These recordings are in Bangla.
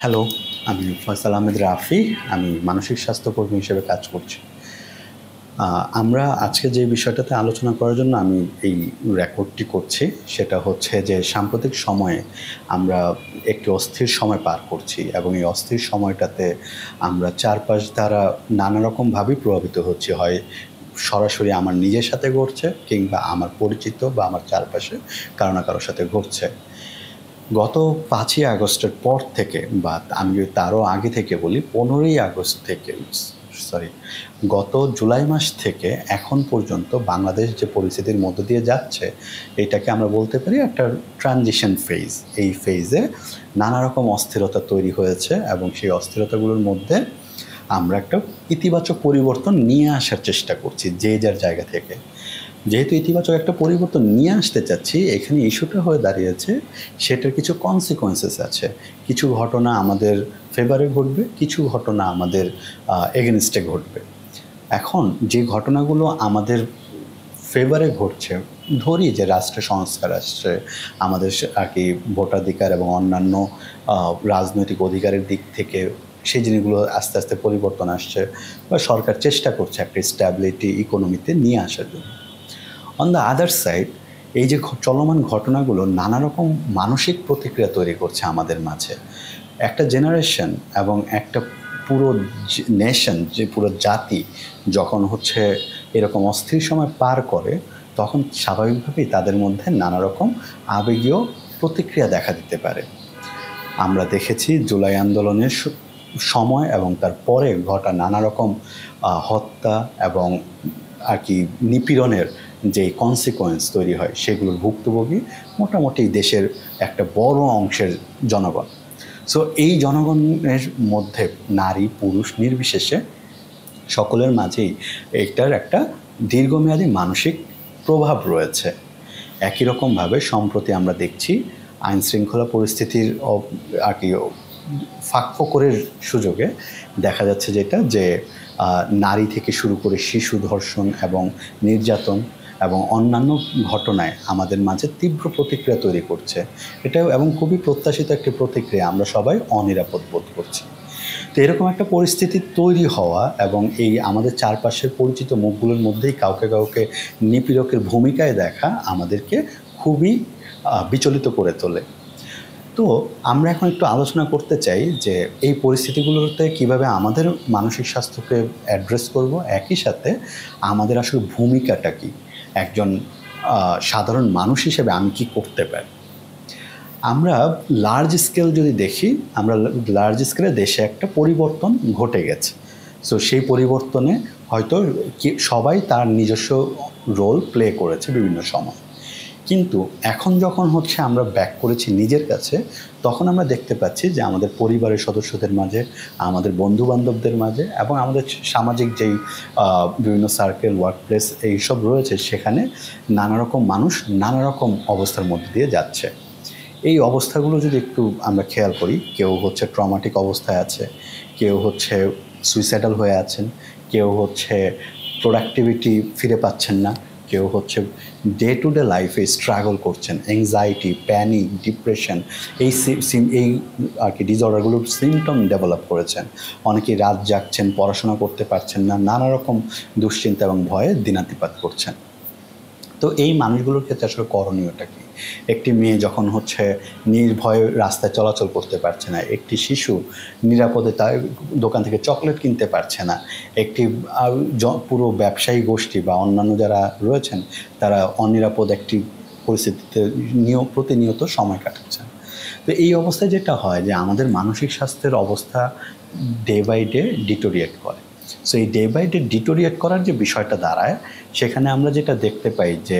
হ্যালো, আমি ফয়সাল আহমেদ রাফি। আমি মানসিক স্বাস্থ্যকর্মী হিসেবে কাজ করছি। আমরা আজকে যে বিষয়টাতে আলোচনা করার জন্য আমি এই রেকর্ডটি করছি, সেটা হচ্ছে যে সাম্প্রতিক সময়ে আমরা একটি অস্থির সময় পার করছি এবং এই অস্থির সময়টাতে আমরা চারপাশ দ্বারা নানা রকমভাবেই প্রভাবিত হচ্ছি। হয় সরাসরি আমার নিজের সাথে ঘটছে কিংবা আমার পরিচিত বা আমার চারপাশে কারো না কারো সাথে ঘটছে। গত ৫ই আগস্টের পর থেকে বা আমি যদি তারও আগে থেকে বলি ১৫ই আগস্ট থেকে সরি গত জুলাই মাস থেকে এখন পর্যন্ত বাংলাদেশ যে পরিস্থিতির মধ্য দিয়ে যাচ্ছে, এটাকে আমরা বলতে পারি একটা ট্রানজিশন ফেজ। এই ফেজে নানা রকম অস্থিরতা তৈরি হয়েছে এবং সেই অস্থিরতাগুলোর মধ্যে আমরা একটা ইতিবাচক পরিবর্তন নিয়ে আসার চেষ্টা করছি যে যার জায়গা থেকে। যেহেতু ইতিবাচক একটা পরিবর্তন নিয়ে আসতে চাচ্ছি, এখানে ইস্যুটা হয়ে দাঁড়িয়েছে সেটার কিছু কনসিকোয়েন্সেস আছে। কিছু ঘটনা আমাদের ফেভারে ঘটবে, কিছু ঘটনা আমাদের এগেনস্টে ঘটবে। এখন যে ঘটনাগুলো আমাদের ফেভারে ঘটছে, ধরি যে রাষ্ট্র সংস্কার আসছে, আমাদের আর কি ভোটাধিকার এবং অন্যান্য রাজনৈতিক অধিকারের দিক থেকে সেই জিনিসগুলো আস্তে আস্তে পরিবর্তন আসছে বা সরকার চেষ্টা করছে একটা স্ট্যাবিলিটি ইকোনমিতে নিয়ে আসার জন্য। অন দ্য আদার সাইড, এই যে চলমান ঘটনাগুলো নানা রকম মানসিক প্রতিক্রিয়া তৈরি করছে আমাদের মাঝে। একটা জেনারেশন এবং একটা পুরো নেশন, যে পুরো জাতি যখন হচ্ছে এরকম অস্থির সময় পার করে, তখন স্বাভাবিকভাবেই তাদের মধ্যে নানা রকম আবেগীয় প্রতিক্রিয়া দেখা দিতে পারে। আমরা দেখেছি জুলাই আন্দোলনের সময় এবং তার পরে ঘটা নানা রকম হত্যা এবং আর কি নিপীড়নের যে কনসিকোয়েন্স তৈরি হয়, সেগুলোর ভুক্তভোগী মোটামুটি দেশের একটা বড় অংশের জনগণ। সো এই জনগণের মধ্যে নারী পুরুষ নির্বিশেষে সকলের মাঝেই এটার একটা দীর্ঘমেয়াদী মানসিক প্রভাব রয়েছে। একই রকমভাবে সম্প্রতি আমরা দেখছি আইনশৃঙ্খলা পরিস্থিতির আর কি ফাঁকফোকরের সুযোগে দেখা যাচ্ছে যেটা যে নারী থেকে শুরু করে শিশু ধর্ষণ এবং নির্যাতন এবং অন্যান্য ঘটনায় আমাদের মাঝে তীব্র প্রতিক্রিয়া তৈরি করছে। এটা এবং খুবই প্রত্যাশিত একটি প্রতিক্রিয়া, আমরা সবাই অনিরাপদ বোধ করছি। তো এরকম একটা পরিস্থিতি তৈরি হওয়া এবং এই আমাদের চারপাশের পরিচিত মুখগুলোর মধ্যেই কাউকে কাউকে নিপীড়কের ভূমিকায় দেখা আমাদেরকে খুবই বিচলিত করে তোলে। তো আমরা এখন একটু আলোচনা করতে চাই যে এই পরিস্থিতিগুলোতে কিভাবে আমাদের মানসিক স্বাস্থ্যকে অ্যাড্রেস করব, একই সাথে আমাদের আসলে ভূমিকাটা কি, একজন সাধারণ মানুষ হিসেবে আমি কি করতে পারি। আমরা লার্জ স্কেল যদি দেখি, আমরা লার্জ স্কেলে দেশে একটা পরিবর্তন ঘটে গেছে। সো সেই পরিবর্তনে হয়তো সবাই তার নিজস্ব রোল প্লে করেছে বিভিন্ন সময়, কিন্তু এখন যখন হচ্ছে আমরা ব্যাক করেছি নিজের কাছে, তখন আমরা দেখতে পাচ্ছি যে আমাদের পরিবারের সদস্যদের মাঝে, আমাদের বন্ধুবান্ধবদের মাঝে এবং আমাদের সামাজিক যেই বিভিন্ন সার্কেল, ওয়ার্কপ্লেস এইসব রয়েছে, সেখানে নানা রকম মানুষ নানা রকম অবস্থার মধ্যে দিয়ে যাচ্ছে। এই অবস্থাগুলো যদি একটু আমরা খেয়াল করি, কেউ হচ্ছে ট্রমাটিক অবস্থায় আছে, কেউ হচ্ছে সুইসাইডাল হয়ে আছেন, কেউ হচ্ছে প্রোডাক্টিভিটি ফিরে পাচ্ছেন না, কেউ হচ্ছে ডে টু ডে লাইফে স্ট্রাগল করছেন, অ্যাংজাইটি, প্যানিক, ডিপ্রেশন, এই আর কি ডিসঅর্ডারগুলোর সিমটম ডেভেলপ করেছেন। অনেকেই রাত জাগছেন, পড়াশোনা করতে পারছেন না, নানা রকম দুশ্চিন্তা এবং ভয়ে দিনাতিপাত করছেন। তো এই মানুষগুলোর ক্ষেত্রে আসলে করণীয়টা কি? একটি মেয়ে যখন হচ্ছে নির্ভয়ে রাস্তায় চলাচল করতে পারছে না, একটি শিশু নিরাপদে তার দোকান থেকে চকলেট কিনতে পারছে না, একটি পুরো ব্যবসায়ী গোষ্ঠী বা অন্যান্য যারা রয়েছেন তারা অনিরাপদ একটি পরিস্থিতিতে প্রতিনিয়ত সময় কাটাচ্ছেন। তো এই অবস্থায় যেটা হয় যে আমাদের মানসিক স্বাস্থ্যের অবস্থা ডে বাই ডে ডিটোরিয়েট করে। সো এই ডে বাই ডে ডিটোরিয়েট করার যে বিষয়টা দাঁড়ায়, সেখানে আমরা যেটা দেখতে পাই যে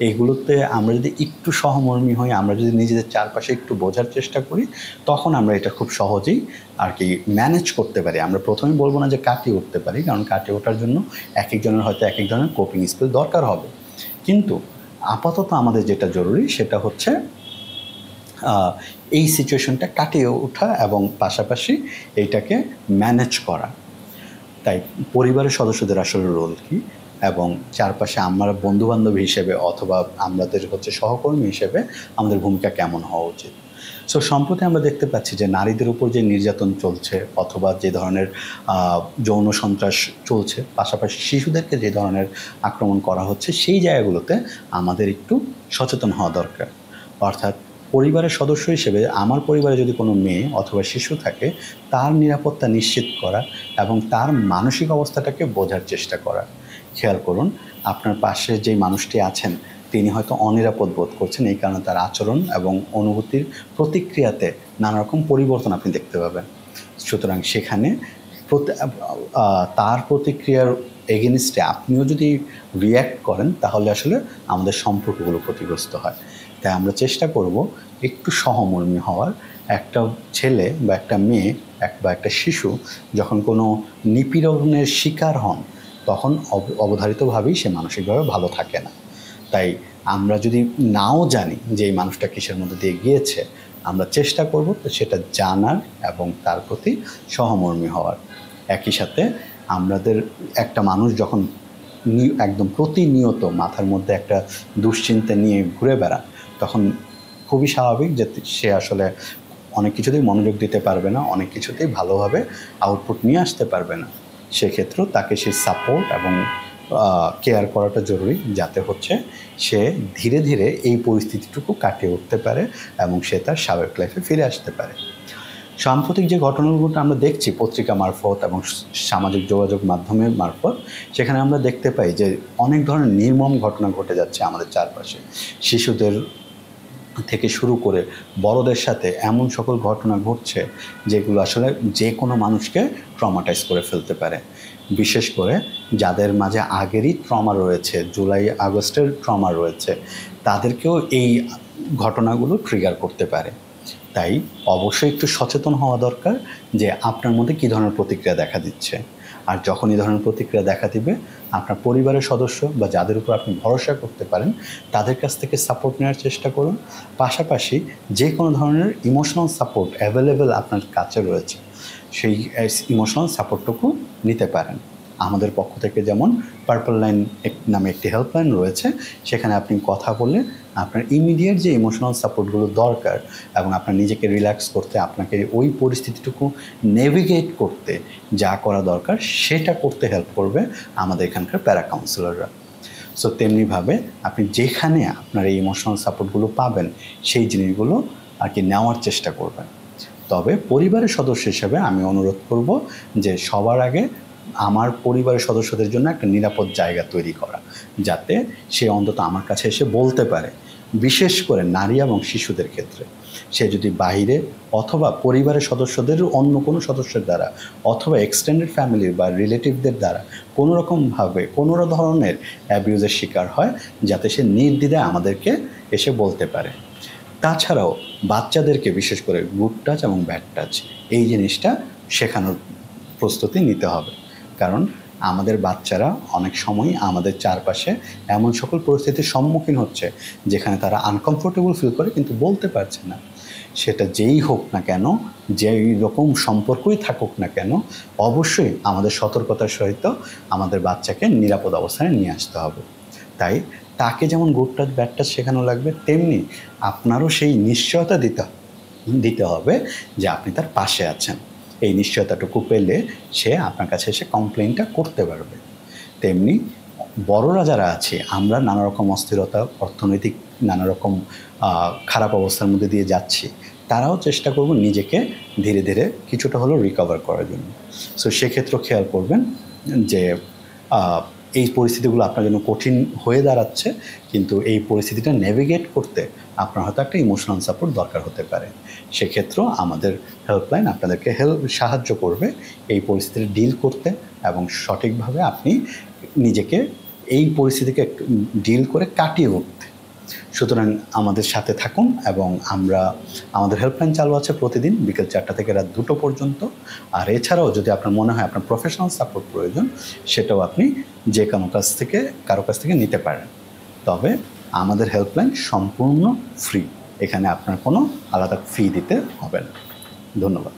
এইগুলোতে আমরা যদি একটু সহমর্মী হই, আমরা যদি নিজেদের চারপাশে একটু বোঝার চেষ্টা করি, তখন আমরা এটা খুব সহজেই আর কি ম্যানেজ করতে পারি। আমরা প্রথমেই বলবো না যে কাটিয়ে উঠতে পারি, কারণ কাটিয়ে ওঠার জন্য এক একজনের হয়তো এক এক ধরনের কোপিং স্কিল দরকার হবে, কিন্তু আপাতত আমাদের যেটা জরুরি সেটা হচ্ছে এই সিচুয়েশনটা কাটিয়ে ওঠা এবং পাশাপাশি এইটাকে ম্যানেজ করা। তাই পরিবারের সদস্যদের আসলে রোল কী এবং চারপাশে আমরা বন্ধুবান্ধব হিসেবে অথবা আমাদের হচ্ছে সহকর্মী হিসেবে আমাদের ভূমিকা কেমন হওয়া উচিত। সো সম্প্রতি আমরা দেখতে পাচ্ছি যে নারীদের উপর যে নির্যাতন চলছে অথবা যে ধরনের যৌন সন্ত্রাস চলছে, পাশাপাশি শিশুদেরকে যে ধরনের আক্রমণ করা হচ্ছে, সেই জায়গাগুলোতে আমাদের একটু সচেতন হওয়া দরকার। অর্থাৎ পরিবারের সদস্য হিসেবে আমার পরিবারে যদি কোনো মেয়ে অথবা শিশু থাকে, তার নিরাপত্তা নিশ্চিত করা এবং তার মানসিক অবস্থাটাকে বোঝার চেষ্টা করা। খেয়াল করুন, আপনার পাশে যেই মানুষটি আছেন তিনি হয়তো অনিরাপদ বোধ করছেন, এই কারণে তার আচরণ এবং অনুভূতির প্রতিক্রিয়াতে নানা রকম পরিবর্তন আপনি দেখতে পাবেন। সুতরাং সেখানে তার প্রতিক্রিয়ার এগেনস্টে আপনিও যদি রিয়্যাক্ট করেন, তাহলে আসলে আমাদের সম্পর্কগুলো ক্ষতিগ্রস্ত হয়। তাই আমরা চেষ্টা করব একটু সহমর্মী হওয়ার। একটা ছেলে বা একটা মেয়ে বা একটা শিশু যখন কোনো নিপীড়নের শিকার হন, তখন অবধারিতভাবেই সে মানসিকভাবে ভালো থাকে না। তাই আমরা যদি নাও জানি যে এই মানুষটা কিসের মধ্যে দিয়ে গিয়েছে, আমরা চেষ্টা করব সেটা জানার এবং তার প্রতি সহমর্মী হওয়ার। একই সাথে আমাদের একটা মানুষ যখন একদম প্রতিনিয়ত মাথার মধ্যে একটা দুশ্চিন্তা নিয়ে ঘুরে বেড়ান, তখন খুবই স্বাভাবিক যে সে আসলে অনেক কিছুতেই মনোযোগ দিতে পারবে না, অনেক কিছুতেই ভালোভাবে আউটপুট নিয়ে আসতে পারবে না। সেক্ষেত্রেও তাকে সে সাপোর্ট এবং কেয়ার করাটা জরুরি, যাতে হচ্ছে সে ধীরে ধীরে এই পরিস্থিতিটুকু কাটিয়ে উঠতে পারে এবং সে তার স্বাভাবিক লাইফে ফিরে আসতে পারে। সাম্প্রতিক যে ঘটনাগুলো আমরা দেখছি পত্রিকা মারফত এবং সামাজিক যোগাযোগ মাধ্যমের মারফত, সেখানে আমরা দেখতে পাই যে অনেক ধরনের নির্মম ঘটনা ঘটে যাচ্ছে আমাদের চারপাশে। শিশুদের থেকে শুরু করে বড়দের সাথে এমন সকল ঘটনা ঘটছে যেগুলো আসলে যে কোনো মানুষকে ট্রমাটাইজ করে ফেলতে পারে। বিশেষ করে যাদের মাঝে আগেরই ট্রমা রয়েছে, জুলাই আগস্টের ট্রমা রয়েছে, তাদেরকেও এই ঘটনাগুলো ট্রিগার করতে পারে। তাই অবশ্যই একটু সচেতন হওয়া দরকার যে আপনার মধ্যে কী ধরনের প্রতিক্রিয়া দেখা দিচ্ছে। আর যখন এই ধরনের প্রতিক্রিয়া দেখা দিবে, আপনার পরিবারের সদস্য বা যাদের উপর আপনি ভরসা করতে পারেন তাদের কাছ থেকে সাপোর্ট নেওয়ার চেষ্টা করুন। পাশাপাশি যে কোনো ধরনের ইমোশনাল সাপোর্ট অ্যাভেলেবেল আপনার কাছে রয়েছে, সেই ইমোশনাল সাপোর্টটুকু নিতে পারেন। আমাদের পক্ষ থেকে যেমন পার্পল লাইন নামে একটি হেল্পলাইন রয়েছে, সেখানে আপনি কথা বলে আপনার ইমিডিয়েট যে ইমোশনাল সাপোর্টগুলো দরকার এবং আপনার নিজেকে রিল্যাক্স করতে, আপনাকে ওই পরিস্থিতিটুকু নেভিগেট করতে যা করা দরকার সেটা করতে হেল্প করবে আমাদের এখানকার প্যারা কাউন্সিলররা। সো তেমনিভাবে আপনি যেখানে আপনার এই ইমোশনাল সাপোর্টগুলো পাবেন, সেই জিনিসগুলো আর কি নেওয়ার চেষ্টা করবেন। তবে পরিবারের সদস্য হিসেবে আমি অনুরোধ করব যে সবার আগে আমার পরিবারের সদস্যদের জন্য একটা নিরাপদ জায়গা তৈরি করা, যাতে সে অন্তত আমার কাছে এসে বলতে পারে। বিশেষ করে নারী এবং শিশুদের ক্ষেত্রে সে যদি বাইরে অথবা পরিবারের সদস্যদের অন্য কোনো সদস্যের দ্বারা অথবা এক্সটেন্ডেড ফ্যামিলির বা রিলেটিভদের দ্বারা কোনো রকমভাবে কোনো ধরনের অ্যাবিউজের শিকার হয়, যাতে সে নির্দ্বিধায় আমাদেরকে এসে বলতে পারে। তাছাড়াও বাচ্চাদেরকে বিশেষ করে গুড টাচ এবং ব্যাড টাচ এই জিনিসটা শেখানোর প্রস্তুতি নিতে হবে। কারণ আমাদের বাচ্চারা অনেক সময় আমাদের চারপাশে এমন সকল পরিস্থিতির সম্মুখীন হচ্ছে যেখানে তারা আনকমফোর্টেবল ফিল করে কিন্তু বলতে পারছে না। সেটা যেই হোক না কেন, যেই রকম সম্পর্কই থাকুক না কেন, অবশ্যই আমাদের সতর্কতার সহিত আমাদের বাচ্চাকে নিরাপদ অবস্থানে নিয়ে আসতে হবে। তাই তাকে যেমন গুড টাচ ব্যাড টাচ শেখানো লাগবে, তেমনি আপনারও সেই নিশ্চয়তা দিতে হবে যে আপনি তার পাশে আছেন। এই নিশ্চয়তাটুকু পেলে সে আপনার কাছে এসে কমপ্লেনটা করতে পারবে। তেমনি বড়রা যারা আছে, আমরা নানা রকম অস্থিরতা, অর্থনৈতিক নানা রকম খারাপ অবস্থার মধ্যে দিয়ে যাচ্ছি, তারাও চেষ্টা করব নিজেকে ধীরে ধীরে কিছুটা হলেও রিকভার করার জন্য। সো সেক্ষেত্রেও খেয়াল করবেন যে এই পরিস্থিতিগুলো আপনার জন্য কঠিন হয়ে দাঁড়াচ্ছে, কিন্তু এই পরিস্থিতিটা নেভিগেট করতে আপনার হয়তো একটা ইমোশনাল সাপোর্ট দরকার হতে পারে। সেক্ষেত্রেও আমাদের হেল্পলাইন আপনাদেরকে সাহায্য করবে এই পরিস্থিতি ডিল করতে এবং সঠিকভাবে আপনি নিজেকে এই পরিস্থিতিকে একটু ডিল করে কাটিয়ে উঠতে। সুতরাং আমাদের সাথে থাকুন এবং আমাদের হেল্পলাইন চালু আছে প্রতিদিন বিকেল 4টা থেকে রাত 2টো পর্যন্ত। আর এছাড়াও যদি আপনার মনে হয় আপনার প্রফেশনাল সাপোর্ট প্রয়োজন, সেটাও আপনি যে কারো কাছ থেকে নিতে পারেন। তবে আমাদের হেল্পলাইন সম্পূর্ণ ফ্রি, এখানে আপনার কোনো আলাদা ফি দিতে হবে না। ধন্যবাদ।